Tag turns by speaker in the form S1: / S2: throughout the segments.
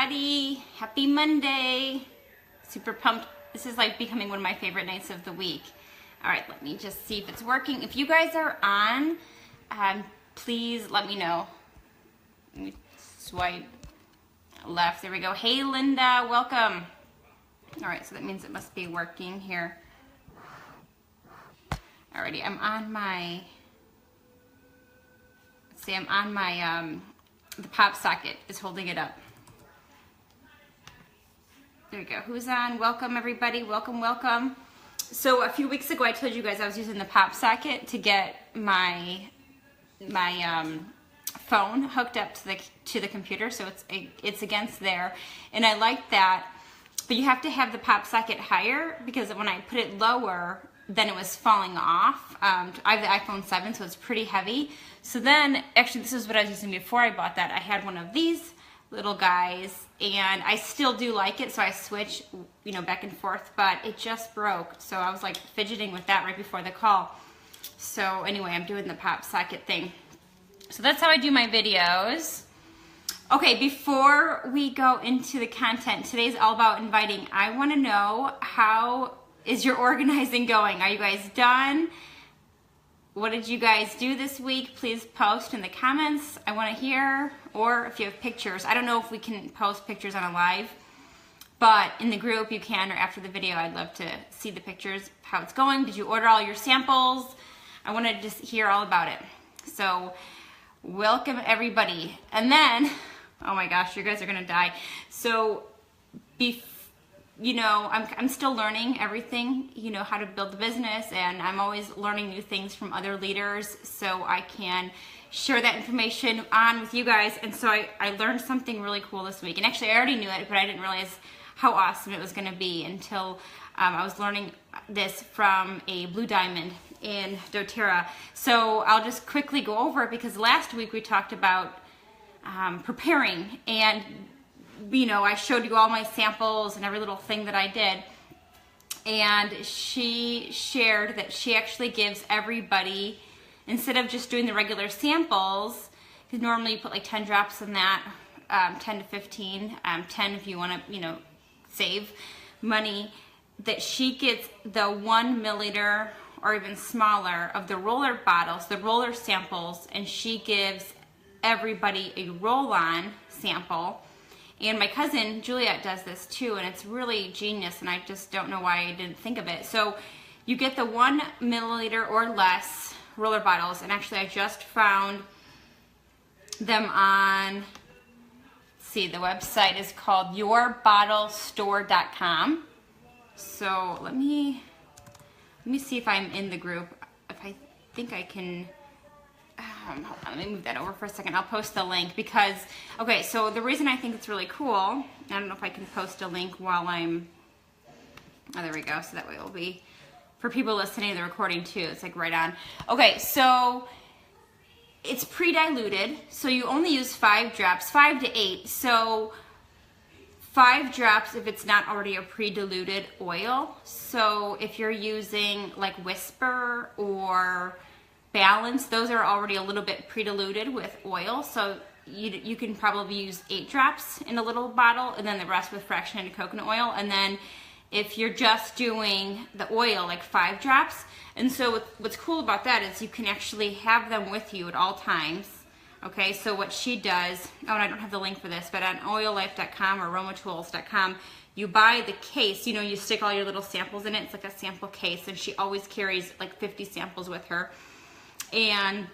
S1: everybody. Happy Monday. Super pumped. This is like becoming one of my favorite nights of the week. All right, let me just see if it's working. If you guys are on, please let me know. Let me swipe left. There we go. Hey, Linda, welcome. All right, so that means it must be working here. Alrighty, I'm on my, let's see, I'm on my, the pop socket is holding it up. There we go. Who's on? Welcome, everybody. Welcome, welcome. So a few weeks ago, I told you guys I was using the pop socket to get my phone hooked up to the computer, so it's against there, and I like that. But you have to have the pop socket higher because when I put it lower, then it was falling off. I have the iPhone 7, so it's pretty heavy. So then, actually, this is what I was using before I bought that. I had one of these little guys, and I still do like it, so I switch, you know, back and forth, but it just broke. So I was like fidgeting with that right before the call. So anyway, I'm doing the pop socket thing. So that's how I do my videos. Okay, before we go into the content, today's all about inviting. I want to know, how is your organizing going? Are you guys done? What did you guys do this week? Please post in the comments. I want to hear, or if you have pictures. I don't know if we can post pictures on a live, but in the group you can, or after the video. I'd love to see the pictures, how it's going. Did you order all your samples? I want to just hear all about it. So welcome everybody. And then, oh my gosh, you guys are gonna die. So, you know, I'm still learning everything, you know, how to build the business, and I'm always learning new things from other leaders so I can share that information on with you guys. And so I learned something really cool this week. And actually, I already knew it, but I didn't realize how awesome it was gonna be until I was learning this from a Blue Diamond in doTERRA. So I'll just quickly go over it because last week we talked about preparing, and you know, I showed you all my samples and every little thing that I did, and she shared that she actually gives everybody, instead of just doing the regular samples, because normally you put like 10 drops in that, 10 to 15, 10 if you want to, you know, save money, that she gets the 1 milliliter or even smaller of the roller bottles, the roller samples, and she gives everybody a roll-on sample. And my cousin Juliet does this too, and it's really genius, and I just don't know why I didn't think of it. So you get the 1 milliliter or less roller bottles, and actually I just found them on, let's see, the website is called yourbottlestore.com. So let me see if I'm in the group. If I think I can, hold on, let me move that over for a second. I'll post the link because, okay, so the reason I think it's really cool, I don't know if I can post a link while I'm, oh, there we go, so that way it will be, for people listening to the recording too, it's like right on. Okay, so it's pre-diluted, so you only use 5 drops, 5 to 8, so 5 drops if it's not already a pre-diluted oil. So if you're using like Whisper or Balance, those are already a little bit pre-diluted with oil, so you can probably use 8 drops in a little bottle, and then the rest with fractionated coconut oil. And then if you're just doing the oil, like 5 drops. And so what's cool about that is you can actually have them with you at all times. Okay, so what she does, oh, and I don't have the link for this, but on oillife.com or aromatools.com, you buy the case, you know, you stick all your little samples in it. It's like a sample case, and she always carries like 50 samples with her. And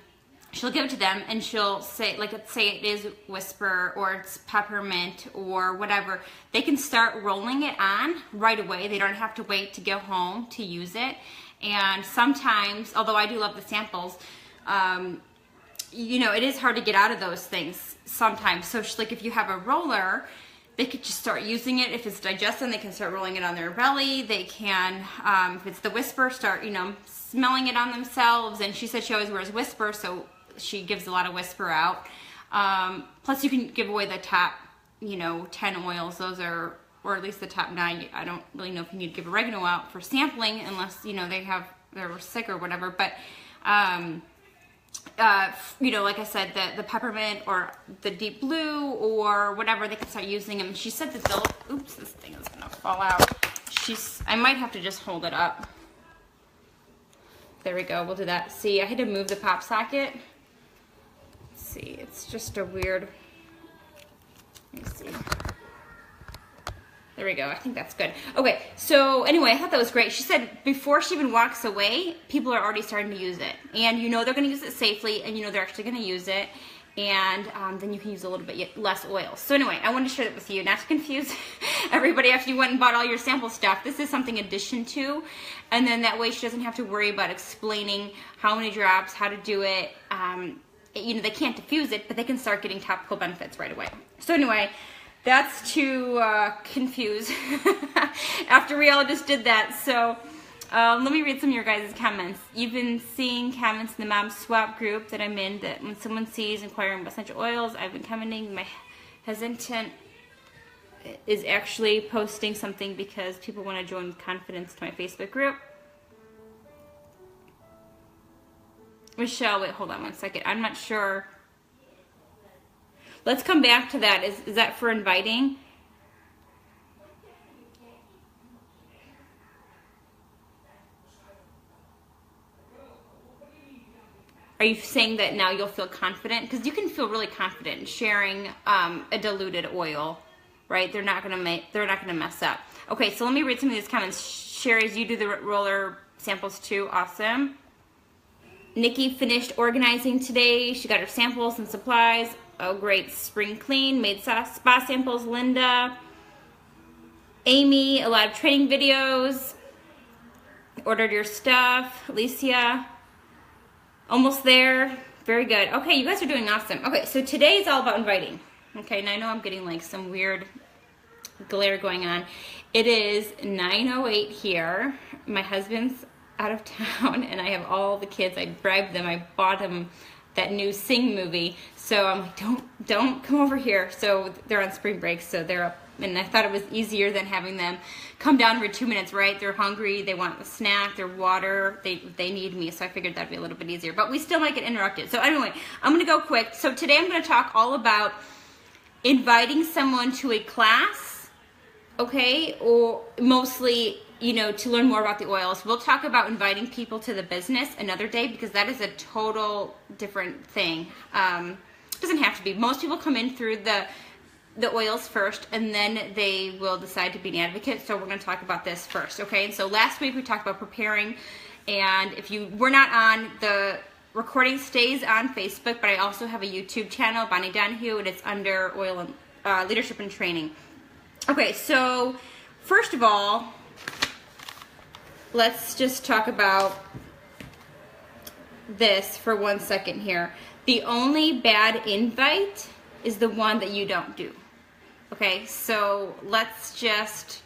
S1: she'll give it to them, and she'll say, like, let's say it is Whisper or it's peppermint or whatever. They can start rolling it on right away. They don't have to wait to go home to use it. And sometimes, although I do love the samples, you know, it is hard to get out of those things sometimes. So like if you have a roller, they could just start using it. If it's digesting, they can start rolling it on their belly. They can, if it's the Whisper, start, you know, smelling it on themselves. And she said she always wears Whisper, so she gives a lot of Whisper out. Plus you can give away the top, you know, 10 oils. Those are, or at least the top 9. I don't really know if you need to give oregano out for sampling unless, you know, they're sick or whatever. But you know, like I said, the peppermint or the deep blue or whatever, they can start using them. She said that they'll, oops, this thing is gonna fall out. I might have to just hold it up. There we go, we'll do that. See, I had to move the pop socket. Let's see, it's just a weird, let me see. There we go, I think that's good. Okay, so anyway, I thought that was great. She said before she even walks away, people are already starting to use it. And you know they're gonna use it safely, and you know they're actually gonna use it. And then you can use a little bit less oil. So anyway, I wanted to share that with you, not to confuse everybody after you went and bought all your sample stuff. This is something in addition to, and then that way she doesn't have to worry about explaining how many drops, how to do it. You know, they can't diffuse it, but they can start getting topical benefits right away. So anyway, that's to confuse after we all just did that. So let me read some of your guys' comments. You've been seeing comments in the Mom Swap group that I'm in that when someone sees inquiring about essential oils, I've been commenting. My hesitant is actually posting something because people want to join confidence to my Facebook group. Michelle, wait, hold on one second. I'm not sure. Let's come back to that. Is that for inviting? Are you saying that now you'll feel confident? Because you can feel really confident in sharing a diluted oil, right? They're not gonna mess up. Okay, so let me read some of these comments. Sherry's, you do the roller samples too. Awesome. Nikki finished organizing today. She got her samples and supplies. Oh, great. Spring clean, made spa samples. Linda. Amy, a lot of training videos. Ordered your stuff. Alicia. Almost there. Very good. Okay, you guys are doing awesome. Okay, so today is all about inviting. Okay, and I know I'm getting like some weird glare going on. It is 9:08 here. My husband's out of town and I have all the kids. I bribed them. I bought them that new Sing movie. So I'm like, don't come over here. So they're on spring break, so they're up. And I thought it was easier than having them come down for 2 minutes, right? They're hungry, they want a snack, their water, they need me, so I figured that'd be a little bit easier. But we still might get interrupted. So anyway, I'm gonna go quick. So today I'm gonna talk all about inviting someone to a class, okay? Or mostly, you know, to learn more about the oils. We'll talk about inviting people to the business another day because that is a total different thing. It doesn't have to be. Most people come in through the oils first, and then they will decide to be an advocate. So we're going to talk about this first, okay? And so last week we talked about preparing, and if you were not on, the recording stays on Facebook, but I also have a YouTube channel, Bonnie Donahue, and it's under Oil and Leadership and Training. Okay, so first of all, let's just talk about this for 1 second here. The only bad invite is the one that you don't do. Okay, so let's just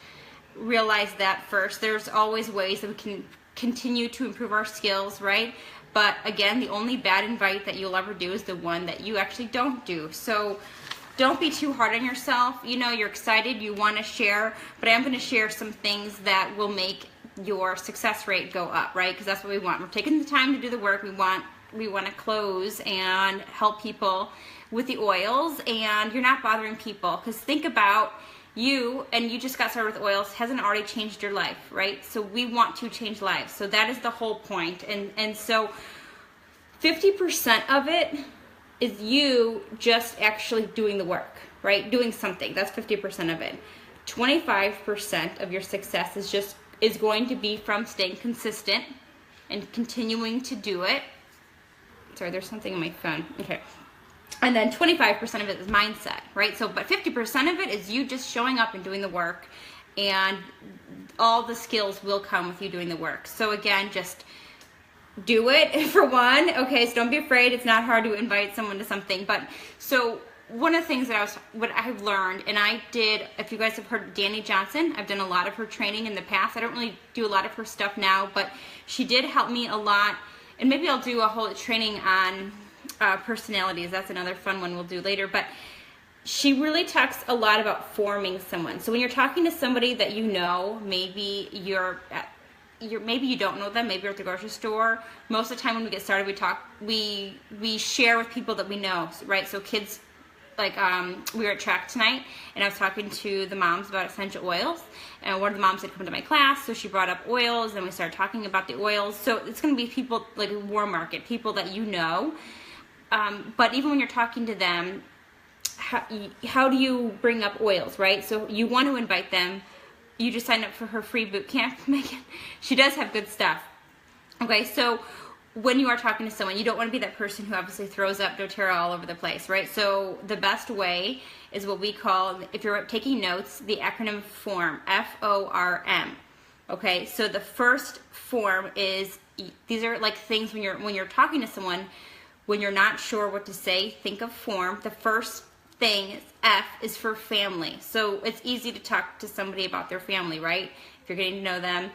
S1: realize that first. There's always ways that we can continue to improve our skills, right? But again, the only bad invite that you'll ever do is the one that you actually don't do. So don't be too hard on yourself. You know, you're excited, you want to share, but I'm going to share some things that will make your success rate go up, right? Because that's what we want. We're taking the time to do the work. We want to close and help people with the oils, and you're not bothering people. Because think about you, and you just got started with oils, hasn't already changed your life, right? So we want to change lives. So that is the whole point. And so 50% of it is you just actually doing the work, right? Doing something. That's 50% of it. 25% of your success is going to be from staying consistent and continuing to do it. Sorry, there's something on my phone. Okay. And then 25% of it is mindset, right? So, but 50% of it is you just showing up and doing the work, and all the skills will come with you doing the work. So again, just do it for one. Okay, so don't be afraid. It's not hard to invite someone to something. But so one of the things that what I've learned, and I did, if you guys have heard of Danny Johnson, I've done a lot of her training in the past. I don't really do a lot of her stuff now, but she did help me a lot. And maybe I'll do a whole training on personalities. That's another fun one we'll do later. But she really talks a lot about forming someone. So when you're talking to somebody that you know, maybe maybe you don't know them, maybe you're at the grocery store. Most of the time when we get started, we share with people that we know, right? So kids, like we were at track tonight, and I was talking to the moms about essential oils, and one of the moms had come to my class, so she brought up oils, and we started talking about the oils. So it's going to be people like a warm market, people that you know. But even when you're talking to them, how do you bring up oils, right? So you want to invite them. You just signed up for her free boot camp, Megan. She does have good stuff. Okay, so when you are talking to someone, you don't want to be that person who obviously throws up doTERRA all over the place, right? So the best way is what we call, if you're taking notes, the acronym FORM, F-O-R-M. Okay, so the first form is, these are like things when you're talking to someone, when you're not sure what to say, think of form. The first thing is F is for family. So it's easy to talk to somebody about their family, right? If you're getting to know them,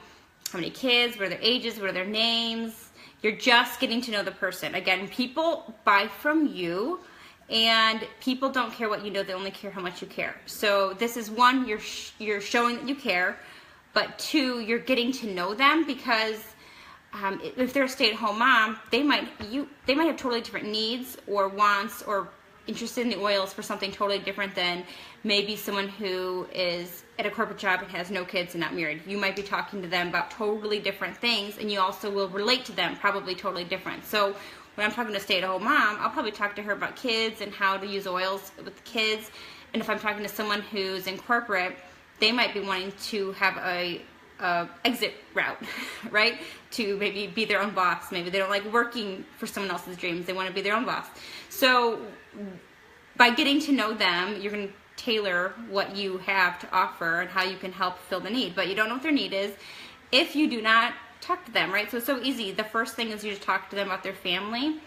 S1: how many kids, what are their ages, what are their names. You're just getting to know the person. Again, people buy from you, and people don't care what you know, they only care how much you care. So this is one, you're showing that you care, but two, you're getting to know them, because if they're a stay-at-home mom, they might have totally different needs or wants or interested in the oils for something totally different than maybe someone who is at a corporate job and has no kids and not married. You might be talking to them about totally different things, and you also will relate to them probably totally different. So when I'm talking to a stay-at-home mom, I'll probably talk to her about kids and how to use oils with the kids. And if I'm talking to someone who's in corporate, they might be wanting to have a exit route, right? To maybe be their own boss. Maybe they don't like working for someone else's dreams. They want to be their own boss. So by getting to know them, you're going to tailor what you have to offer and how you can help fill the need. But you don't know what their need is if you do not talk to them, right? So it's so easy. The first thing is you just talk to them about their family.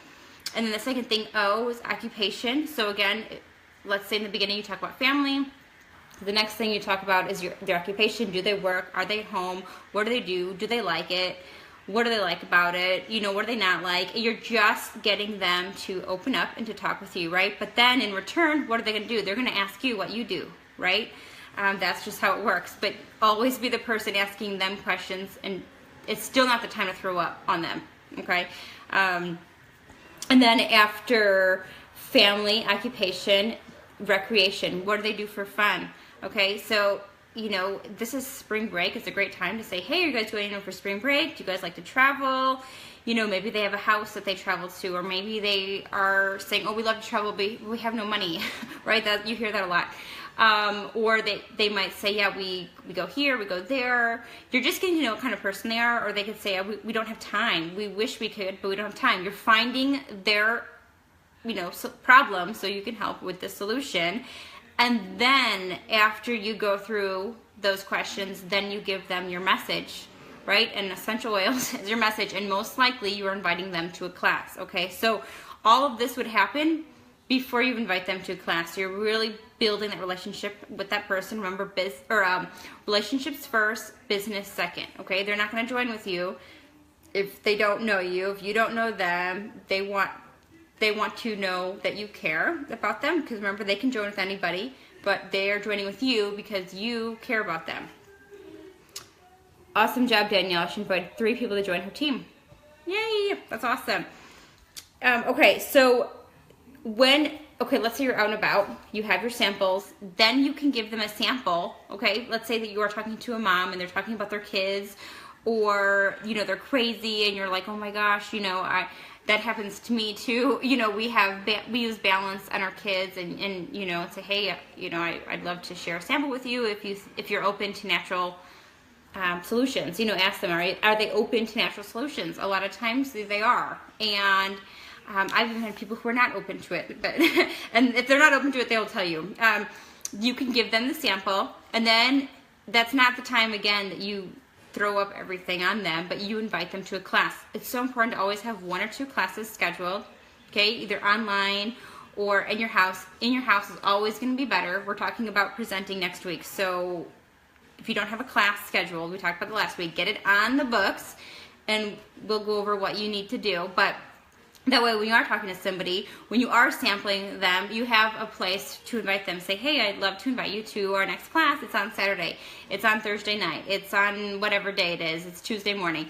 S1: And then the second thing, O, is occupation. So again, let's say in the beginning you talk about family. The next thing you talk about is their occupation. Do they work? Are they at home? What do they do? Do they like it? What do they like about it? You know, what do they not like? You're just getting them to open up and to talk with you, right? But then in return, what are they going to do? They're going to ask you what you do, right? That's just how it works. But always be the person asking them questions, and it's still not the time to throw up on them, okay? And then after family, occupation, recreation, what do they do for fun? Okay, so, you know, this is spring break. It's a great time to say, hey, are you guys going in for spring break? Do you guys like to travel? You know, maybe they have a house that they travel to, or maybe they are saying, oh, we love to travel, but we have no money, right? That you hear that a lot. Or they might say, yeah, we go here, we go there. You're just getting to know what kind of person they are, or they could say, we don't have time. We wish we could, but we don't have time. You're finding their, you know, problem so you can help with the solution. And then after you go through those questions, then you give them your message, right? And essential oils is your message, and most likely you are inviting them to a class, okay? So all of this would happen before you invite them to a class. So you're really building that relationship with that person. Remember, relationships first, business second, okay? They're not going to join with you if they don't know you. If you don't know them, they want to know that you care about them, because remember, they can join with anybody, but they are joining with you because you care about them. Awesome job, Danielle. She invited 3 people to join her team. Yay, that's awesome. Okay, so let's say you're out and about, you have your samples, then you can give them a sample, okay? Let's say that you are talking to a mom and they're talking about their kids, or, you know, they're crazy and you're like, oh my gosh, you know, that happens to me too. You know, we use balance on our kids, and you know, say, hey, you know, I'd love to share a sample with you if you're open to natural solutions. You know, ask them, are they open to natural solutions? A lot of times they are, and I've even had people who are not open to it. But and if they're not open to it, they'll tell you. You can give them the sample, and then that's not the time again that you throw up everything on them, but you invite them to a class. It's so important to always have 1 or 2 classes scheduled, okay, either online or in your house. In your house is always going to be better. We're talking about presenting next week, so if you don't have a class scheduled, we talked about it last week, get it on the books, and we'll go over what you need to do. But That way, when you are talking to somebody, when you are sampling them, you have a place to invite them. Say, hey, I'd love to invite you to our next class. It's on Saturday. It's on Thursday night. It's on whatever day it is. It's Tuesday morning.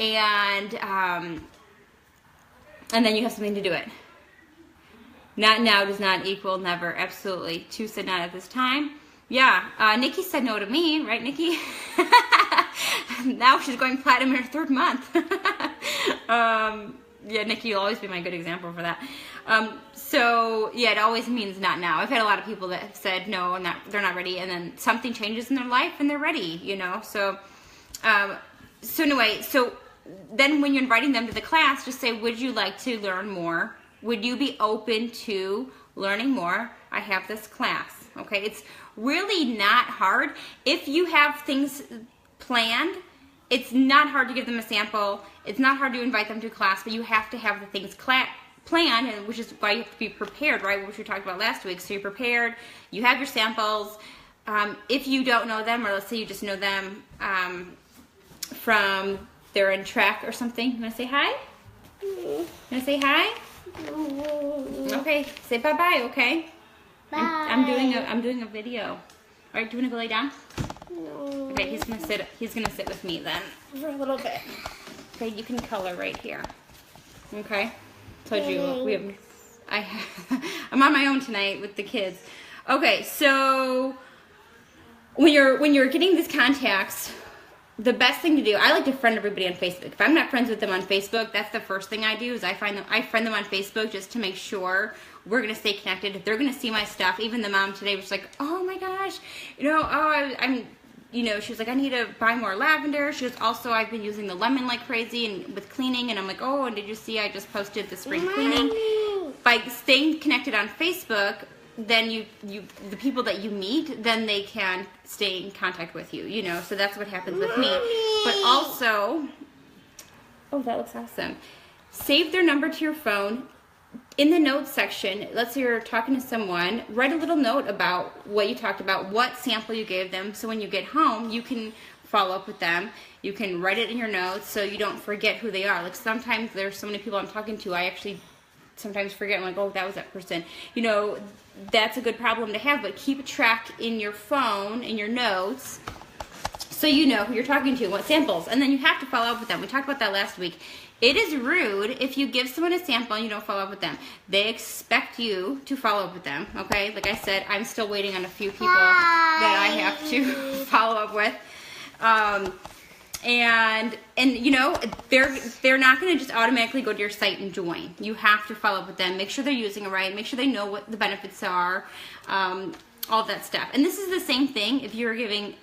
S1: And then you have something to do it. Not now does not equal never. Absolutely. Two said not at this time. Yeah. Nikki said no to me. Right, Nikki? Now she's going platinum in her 3rd month. Yeah, Nikki, you'll always be my good example for that. So, yeah, it always means not now. I've had a lot of people that have said no, and they're not ready, and then something changes in their life, and they're ready, you know. So anyway, so then when you're inviting them to the class, just say, would you like to learn more? Would you be open to learning more? I have this class, okay? It's really not hard. If you have things planned, it's not hard to give them a sample. It's not hard to invite them to class, but you have to have the things planned, and which is why you have to be prepared, right? Which we talked about last week. So you're prepared. You have your samples. If you don't know them, or let's say you just know them from they're in track or something, you want to say hi? You want to say hi? Okay. Say bye-bye, okay?
S2: Bye.
S1: I'm doing a video. All right, do you want to go lay down?
S2: No.
S1: Okay, he's gonna sit with me then for a little bit. Okay, you can color right here. Okay, told you I'm on my own tonight with the kids. Okay, so when you're getting these contacts, the best thing to do, I like to friend everybody on Facebook. If I'm not friends with them on Facebook, that's the first thing I do is I friend them on Facebook just to make sure we're going to stay connected. If they're going to see my stuff, even the mom today was like, oh my gosh, she was like, I need to buy more lavender. She was also, I've been using the lemon like crazy and with cleaning, and I'm like, oh, and did you see I just posted the spring cleaning? By staying connected on Facebook, then the people that you meet, then they can stay in contact with you, you know. So that's what happens with me. But also, oh, that looks awesome. Save their number to your phone. In the notes section, let's say you're talking to someone, write a little note about what you talked about, what sample you gave them, so when you get home, you can follow up with them. You can write it in your notes so you don't forget who they are. Like sometimes there's so many people I'm talking to, I actually sometimes forget. I'm like, oh, that was that person. You know, that's a good problem to have, but keep track in your phone, in your notes, so you know who you're talking to, what samples, and then you have to follow up with them. We talked about that last week. It is rude if you give someone a sample and you don't follow up with them. They expect you to follow up with them, okay? Like I said, I'm still waiting on a few people that I have to follow up with. And you know, they're not going to just automatically go to your site and join. You have to follow up with them. Make sure they're using it right. Make sure they know what the benefits are. All that stuff. And this is the same thing if you're doing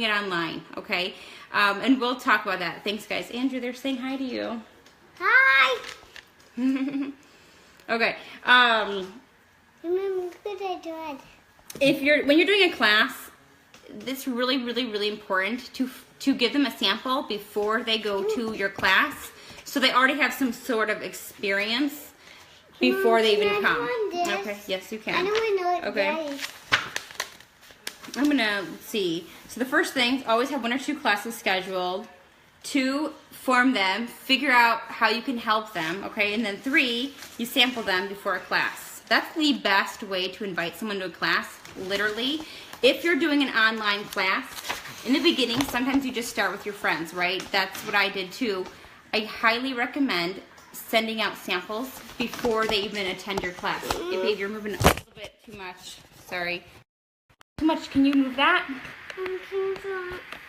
S1: it online, okay? And we'll talk about that. Thanks, guys. Andrew, they're saying hi to you.
S2: Hi.
S1: Okay. When you're doing a class, it's really, really, really important to give them a sample before they go to your class, so they already have some sort of experience before they even come. Okay. Yes, you can.
S2: I don't want to know what
S1: okay. I'm gonna see. So the first thing, always have 1 or 2 classes scheduled. 2, form them, figure out how you can help them, okay? And then 3, you sample them before a class. That's the best way to invite someone to a class, literally. If you're doing an online class, in the beginning, sometimes you just start with your friends, right? That's what I did too. I highly recommend sending out samples before they even attend your class. Hey, babe, you're moving a little bit too much. Sorry. Too much. Can you move that?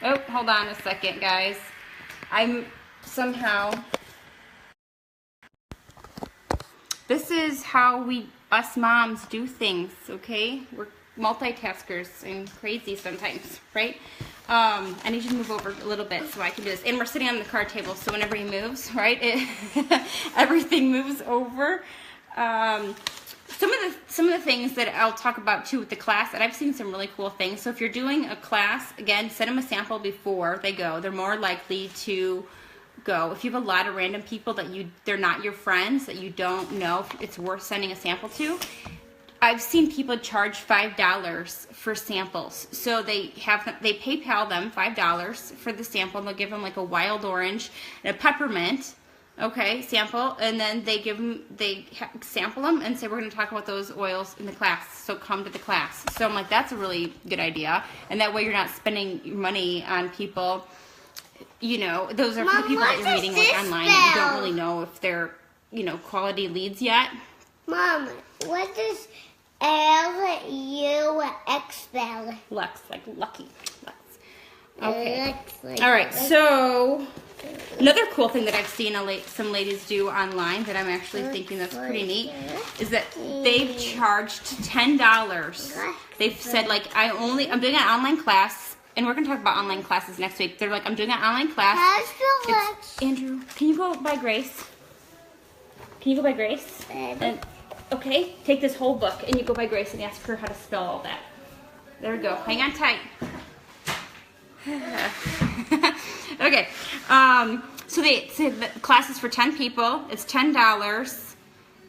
S1: Oh, hold on a second, guys. I'm somehow... This is how us moms do things, okay? We're multitaskers and crazy sometimes, right? I need you to move over a little bit so I can do this. And we're sitting on the card table, so whenever he moves, right, everything moves over. Some of the things that I'll talk about too with the class, and I've seen some really cool things. So if you're doing a class, again, send them a sample before they go. They're more likely to go. If you have a lot of random people that they're not your friends, that you don't know if it's worth sending a sample to, I've seen people charge $5 for samples. So they PayPal them $5 for the sample, and they'll give them like a wild orange and a peppermint, Okay, sample, and then they sample them and say, we're going to talk about those oils in the class, so come to the class. So I'm like, that's a really good idea, and that way you're not spending your money on people, you know, those are the people that you're meeting like online, and you don't really know if they're, you know, quality leads yet.
S2: Mom, what does L-U-X spell?
S1: Lux, like lucky. Lux. Okay.
S2: Like
S1: All right, so another cool thing that I've seen some ladies do online that I'm actually thinking that's pretty neat is that they've charged $10. They've said, like, I'm doing an online class, and we're going to talk about online classes next week. They're like, I'm doing an online class. Andrew, can you go by Grace? Can you go by Grace? And, okay, take this whole book, and you go by Grace and ask her how to spell all that. There we go. Hang on tight. Okay, so they said the class is for 10 people. It's $10,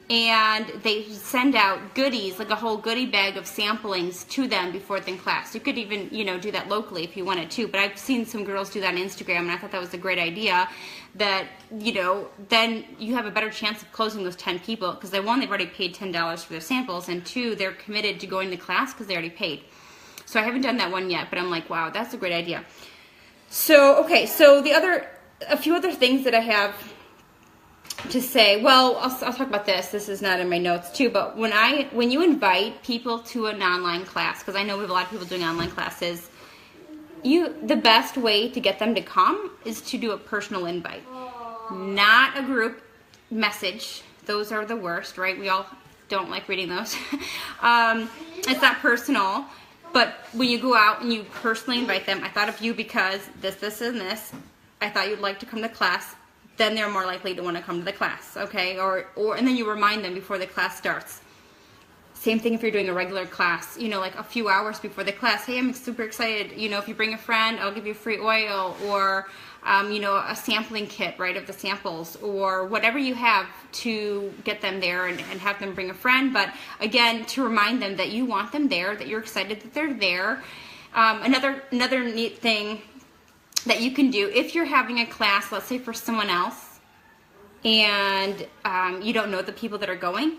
S1: and they send out goodies, like a whole goodie bag of samplings to them before the class. You could even, you know, do that locally if you wanted to, but I've seen some girls do that on Instagram, and I thought that was a great idea, that, you know, then you have a better chance of closing those 10 people, because one, they've already paid $10 for their samples, and two, they're committed to going to class because they already paid. So I haven't done that one yet, but I'm like, wow, that's a great idea. So, okay, so a few other things that I have to say, well, I'll talk about this. This is not in my notes too, but when you invite people to an online class, because I know we have a lot of people doing online classes, the best way to get them to come is to do a personal invite, not a group message. Those are the worst, right? We all don't like reading those. It's not personal. But when you go out and you personally invite them, I thought of you because this, and this, I thought you'd like to come to class, then they're more likely to want to come to the class, okay? And then you remind them before the class starts. Same thing if you're doing a regular class, you know, like a few hours before the class. Hey, I'm super excited. You know, if you bring a friend, I'll give you free oil, or, you know, a sampling kit, right, of the samples, or whatever you have to get them there, and have them bring a friend. But again, to remind them that you want them there, that you're excited that they're there. Another neat thing that you can do, if you're having a class, let's say for someone else, and you don't know the people that are going,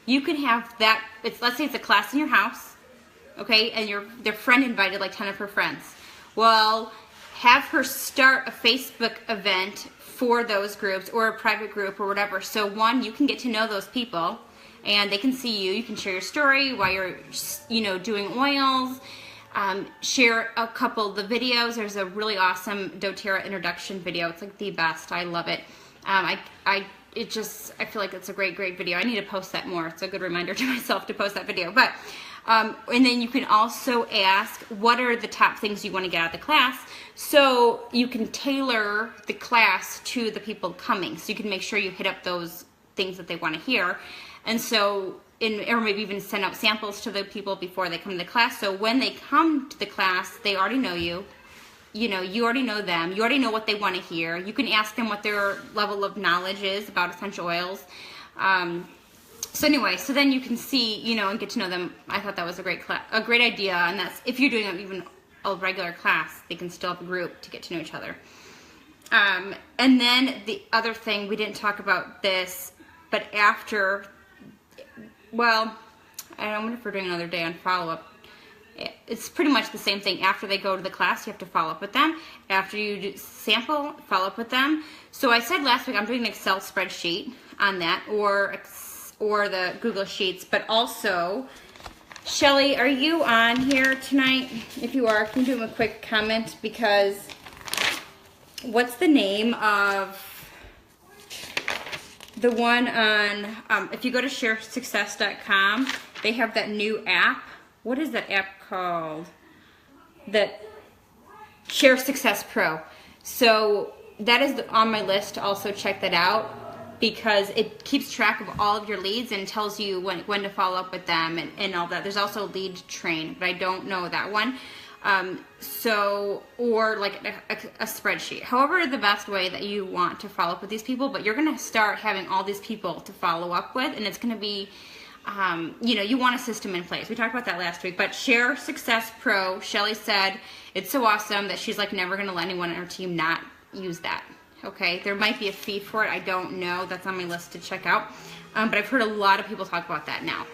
S1: you can have that, let's say it's a class in your house, okay, and their friend invited like 10 of her friends. Well, have her start a Facebook event for those groups, or a private group, or whatever. So one, you can get to know those people, and they can see you. You can share your story while you're, you know, doing oils. Share a couple of the videos. There's a really awesome doTERRA introduction video. It's like the best. I love it. I feel like it's a great video. I need to post that more. It's a good reminder to myself to post that video. But and then you can also ask, what are the top things you want to get out of the class? So you can tailor the class to the people coming. So you can make sure you hit up those things that they want to hear. And so, or maybe even send out samples to the people before they come to the class. So when they come to the class, they already know you. You know, you already know them. You already know what they want to hear. You can ask them what their level of knowledge is about essential oils. So anyway, so then you can see, you know, and get to know them. I thought that was a great idea. And that's, if you're doing even a regular class, they can still have a group to get to know each other. And then the other thing, we didn't talk about this, but after, well, I wonder if we're doing another day on follow-up. It's pretty much the same thing. After they go to the class, you have to follow up with them. After you sample, follow up with them. So I said last week I'm doing an Excel spreadsheet on that, or the Google Sheets. But also, Shelly, are you on here tonight? If you are, can you do a quick comment? Because what's the name of the one on, if you go to sharesuccess.com, they have that new app. What is that app called? That Share Success Pro. So that is on my list to also check that out, because it keeps track of all of your leads and tells you when to follow up with them and all that. There's also Lead Train, but I don't know that one. Or like a spreadsheet. However, the best way that you want to follow up with these people, but you're going to start having all these people to follow up with, and it's going to be, you know, you want a system in place. We talked about that last week, but Share Success Pro, Shelly said it's so awesome that she's like never going to let anyone on her team not use that. Okay, there might be a fee for it. I don't know. That's on my list to check out. But I've heard a lot of people talk about that now.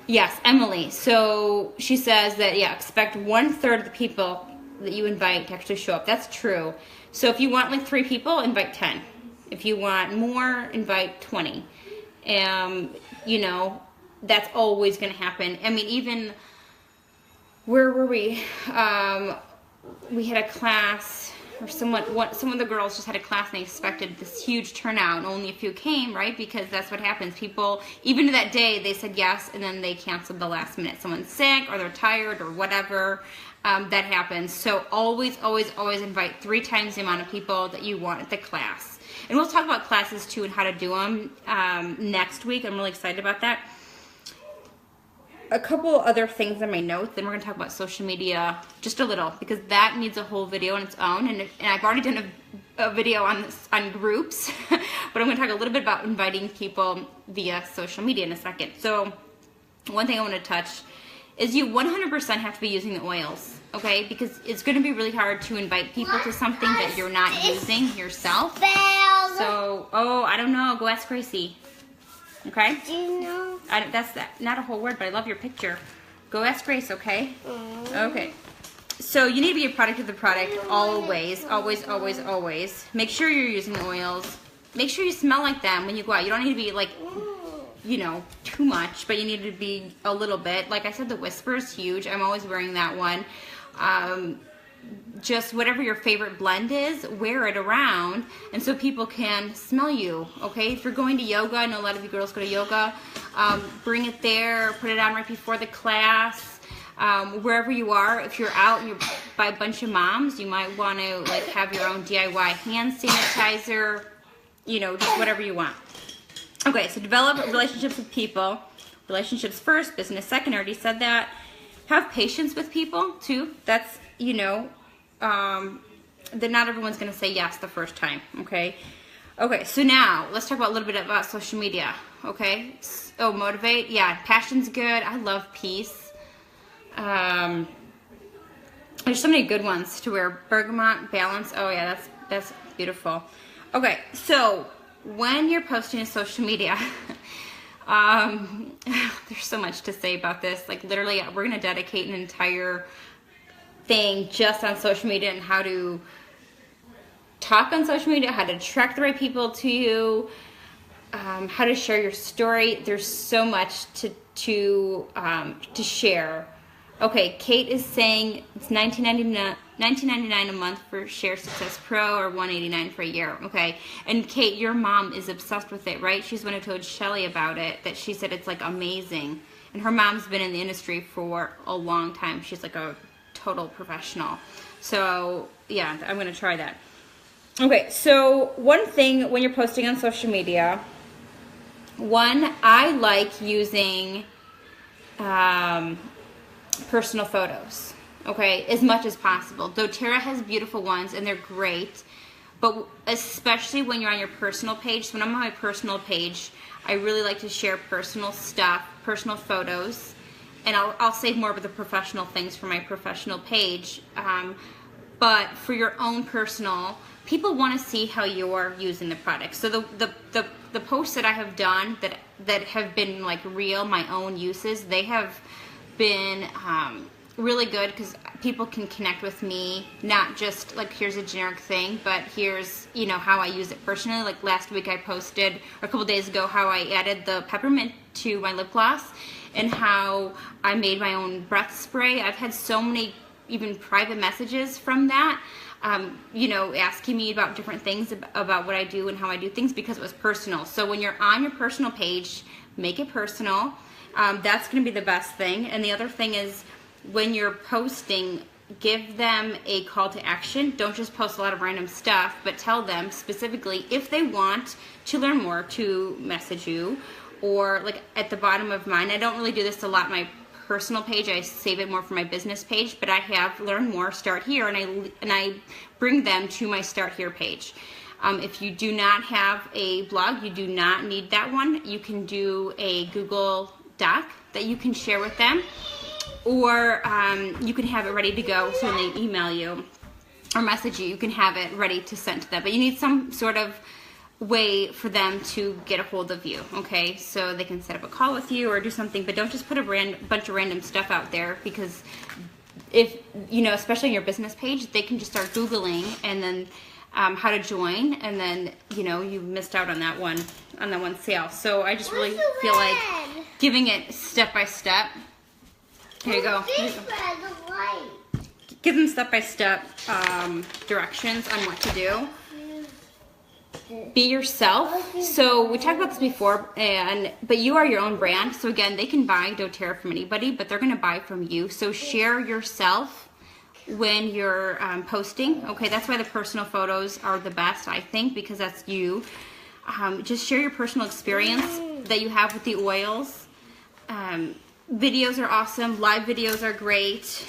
S1: Yes, Emily. So she says that, yeah, expect 1/3 of the people that you invite to actually show up. That's true. So if you want like 3 people, invite 10. If you want more, invite 20. You know, that's always going to happen. I mean, even, where were we? We had a class, or some of the girls just had a class and they expected this huge turnout and only a few came, right? Because that's what happens. People, even to that day, they said yes and then they canceled the last minute. Someone's sick or they're tired or whatever. That happens. So always, always, always invite 3 times the amount of people that you want at the class. And we'll talk about classes too and how to do them next week. I'm really excited about that. A couple other things in my notes, then we're going to talk about social media just a little, because that needs a whole video on its own. And I've already done a video on groups, but I'm going to talk a little bit about inviting people via social media in a second. So one thing I want to touch is you 100% have to be using the oils, okay? Because it's going to be really hard to invite people to something that you're not using yourself. So, I don't know. Go ask Gracie. Okay?
S2: Do you know?
S1: That's not a whole word, but I love your picture. Go ask Grace, okay? Okay. So you need to be a product of the product always, always, always, always. Make sure you're using the oils. Make sure you smell like them when you go out. You don't need to be like, you know, too much, but you need to be a little bit. Like I said, the Whisper is huge. I'm always wearing that one. Just whatever your favorite blend is, wear it around, and so people can smell you, okay? If you're going to yoga, I know a lot of you girls go to yoga, bring it there, put it on right before the class, wherever you are. If you're out and you're by a bunch of moms, you might want to like have your own DIY hand sanitizer, you know, just whatever you want. Okay, so develop relationships with people. Relationships first, business second. I already said that. Have patience with people too. That's, you know, that not everyone's going to say yes the first time, okay? Okay, so now let's talk about a little bit about social media, okay? Oh, motivate. Yeah, passion's good. I love peace. There's so many good ones to wear. Bergamot, balance. Oh, yeah, that's beautiful. Okay, so when you're posting to social media, there's so much to say about this. Like literally, we're going to dedicate an entire thing just on social media and how to talk on social media, how to attract the right people to you, how to share your story. There's so much to share. Okay, Kate is saying it's $19.99 a month for Share Success Pro or $189 for a year. Okay, and Kate, your mom is obsessed with it, right? She's the one who told Shelly about it, that she said it's like amazing. And her mom's been in the industry for a long time. She's like a total professional. So yeah, I'm gonna try that. Okay, so one thing when you're posting on social media, I like using personal photos, okay, as much as possible. doTERRA has beautiful ones and they're great, but especially when you're on your personal page. So when I'm on my personal page, I really like to share personal stuff, personal photos, and I'll save more of the professional things for my professional page. But for your own personal, people want to see how you're using the product. So the posts that I have done that have been like real, my own uses, they have been really good because people can connect with me, not just like here's a generic thing, but here's, you know, how I use it personally. Like last week I posted, or a couple days ago, how I added the peppermint to my lip gloss and how I made my own breath spray. I've had so many even private messages from that, you know, asking me about different things about what I do and how I do things because it was personal. So when you're on your personal page, make it personal. That's going to be the best thing. And the other thing is when you're posting, give them a call to action. Don't just post a lot of random stuff, but tell them specifically if they want to learn more to message you. Or like at the bottom of mine, I don't really do this a lot, my personal page, I save it more for my business page, but I have learn more, start here, and I bring them to my start here page. If you do not have a blog, you do not need that one. You can do a Google Doc that you can share with them, or you can have it ready to go so when they email you, or message you, you can have it ready to send to them. But you need some sort of way for them to get a hold of you, okay? So they can set up a call with you or do something, but don't just put a bunch of random stuff out there, because if, you know, especially on your business page, they can just start Googling and then how to join, and then, you know, you missed out on that one sale. So I just really feel like giving it step by step. Here you go. Give them step-by-step directions on what to do. Be yourself. So we talked about this before, but you are your own brand. So again, they can buy doTERRA from anybody, but they're going to buy from you. So share yourself when you're posting. Okay, that's why the personal photos are the best, I think, because that's you. Just share your personal experience that you have with the oils. Videos are awesome. Live videos are great.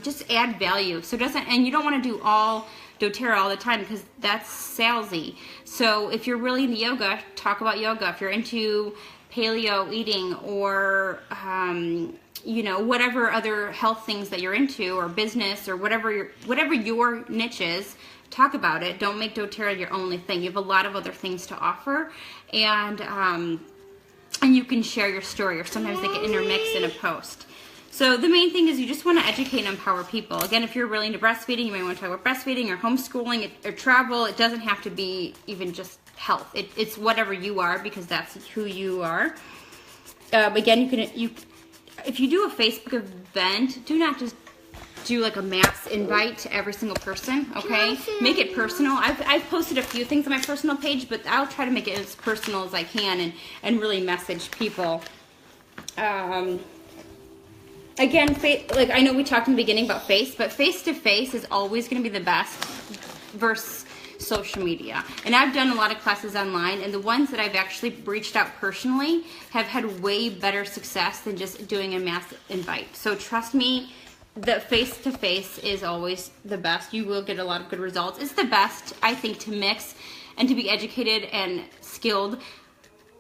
S1: Just add value. So and you don't want to do all doTERRA all the time, because that's salesy. So if you're really into yoga, talk about yoga. If you're into paleo eating, or you know, whatever other health things that you're into, or business, or whatever your niche is, talk about it. Don't make doTERRA your only thing. You have a lot of other things to offer, and you can share your story, or sometimes they can intermix in a post. So the main thing is you just want to educate and empower people. Again, if you're really into breastfeeding, you may want to talk about breastfeeding or homeschooling or travel. It doesn't have to be even just health. It's whatever you are, because that's who you are. Again, if you do a Facebook event, do not just do like a mass invite to every single person, okay? Make it personal. I've posted a few things on my personal page, but I'll try to make it as personal as I can and really message people. Again, like I know we talked in the beginning about but face-to-face is always going to be the best versus social media. And I've done a lot of classes online, and the ones that I've actually reached out personally have had way better success than just doing a mass invite. So trust me, the face-to-face is always the best. You will get a lot of good results. It's the best, I think, to mix and to be educated and skilled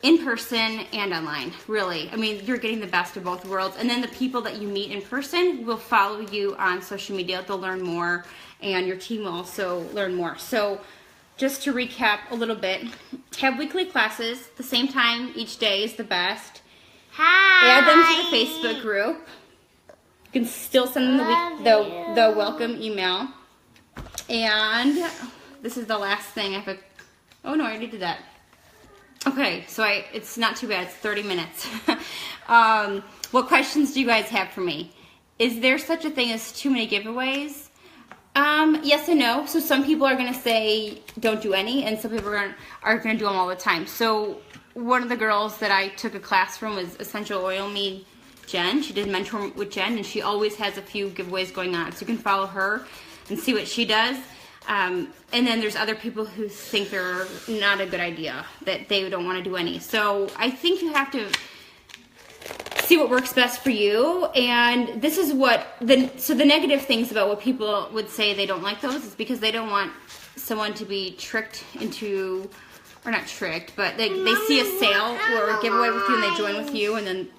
S1: in person and online, really. I mean, you're getting the best of both worlds. And then the people that you meet in person will follow you on social media. They'll learn more, and your team will also learn more. So just to recap a little bit, have weekly classes. The same time each day is the best.
S2: Hi.
S1: Add them to the Facebook group. You can still send them the welcome email. And this is the last thing. Oh no, I already did that. Okay, so it's not too bad. It's 30 minutes. What questions do you guys have for me? Is there such a thing as too many giveaways? Yes and no. So some people are going to say don't do any, and some people are going to do them all the time. So one of the girls that I took a class from was Essential Oil Me Jen. She did mentor with Jen, and she always has a few giveaways going on. So you can follow her and see what she does. And then there's other people who think they're not a good idea, that they don't want to do any. So I think you have to see what works best for you. And this is so the negative things about what people would say they don't like those is because they don't want someone to be tricked into, or not tricked, but they see a sale or a giveaway with you and they join with you, and then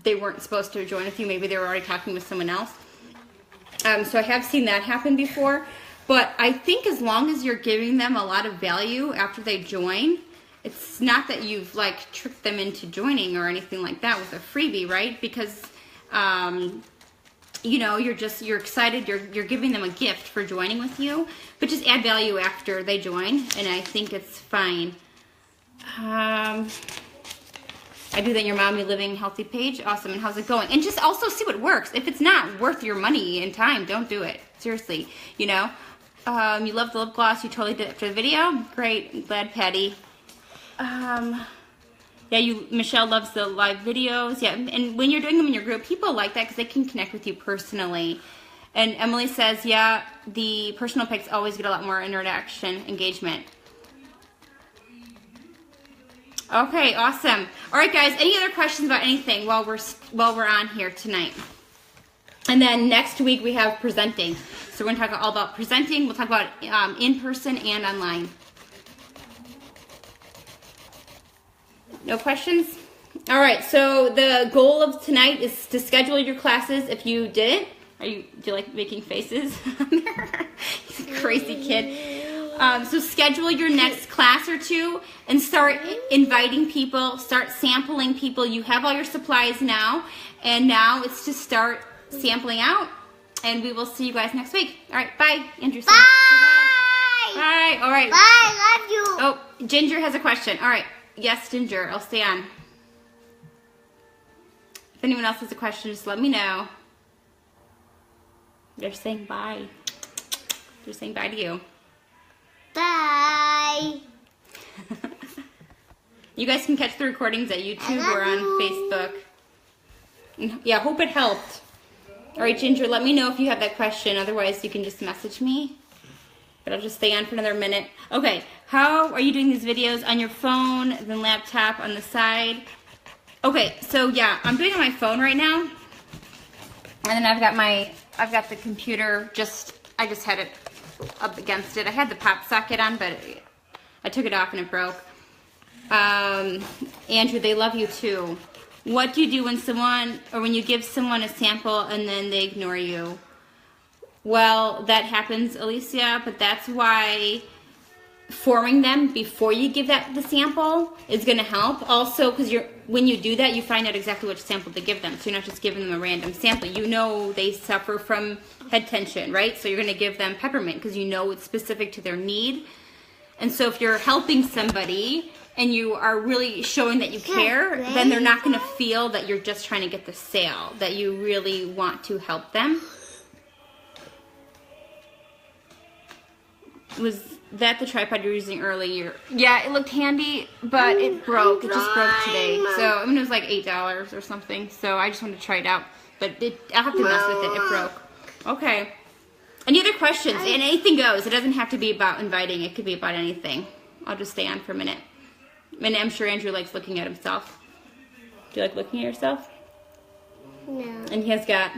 S1: they weren't supposed to join with you. Maybe they were already talking with someone else. So I have seen that happen before. But I think as long as you're giving them a lot of value after they join, it's not that you've like tricked them into joining or anything like that with a freebie, right? Because you know, you're excited, you're giving them a gift for joining with you, but just add value after they join, and I think it's fine. I do that on your Mommy Living Healthy page. Awesome. And how's it going? And just also see what works. If it's not worth your money and time, don't do it. Seriously, you know. You love the lip gloss. You totally did it for the video. Great. I'm glad, Patty. Yeah, Michelle loves the live videos. Yeah, and when you're doing them in your group, people like that because they can connect with you personally. And Emily says, yeah, the personal pics always get a lot more interaction, engagement. Okay, awesome. All right, guys. Any other questions about anything while we're on here tonight? And then next week we have presenting. So we're going to talk all about presenting. We'll talk about in person and online. No questions? All right. So the goal of tonight is to schedule your classes. If you didn't, do you like making faces? Crazy kid. So schedule your next class or two and start inviting people, start sampling people. You have all your supplies now, and now it's to start sampling out, and we will see you guys next week. All right, bye, Andrew.
S2: Bye.
S1: Bye. All right.
S2: Bye. Love you.
S1: Oh, Ginger has a question. All right. Yes, Ginger. I'll stay on. If anyone else has a question, just let me know. They're saying bye. They're saying bye to you.
S2: Bye.
S1: You guys can catch the recordings at YouTube or on Facebook. Yeah, hope it helped. All right, Ginger, let me know if you have that question. Otherwise, you can just message me. But I'll just stay on for another minute. Okay, how are you doing these videos? On your phone, then laptop on the side? Okay, so yeah, I'm doing it on my phone right now. And then I've got the computer I just had it up against it. I had the pop socket on, but I took it off and it broke. Andrew, they love you too. What do you do when you give someone a sample and then they ignore you? Well, that happens, Alicia, but that's why forming them before you give the sample is going to help. Also, because when you do that, you find out exactly which sample to give them. So you're not just giving them a random sample. You know they suffer from head tension, right? So you're going to give them peppermint because you know it's specific to their need. And so if you're helping somebody and you are really showing that you care, then they're not going to feel that you're just trying to get the sale, that you really want to help them. Was that the tripod you were using earlier? Yeah, it looked handy, but it broke. It just broke today. So, I mean, it was like $8 or something. So, I just wanted to try it out. But I'll have to mess with it. It broke. Okay. Any other questions? And anything goes. It doesn't have to be about inviting. It could be about anything. I'll just stay on for a minute. And I'm sure Andrew likes looking at himself. Do you like looking at yourself?
S2: No.
S1: And you got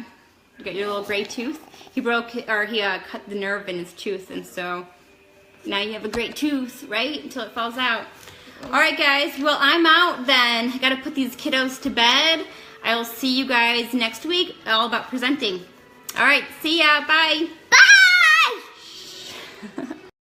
S1: your little gray tooth. He cut the nerve in his tooth, and so now you have a great tooth, right? Until it falls out. All right, guys. Well, I'm out then. I got to put these kiddos to bed. I will see you guys next week, all about presenting. All right. See ya. Bye.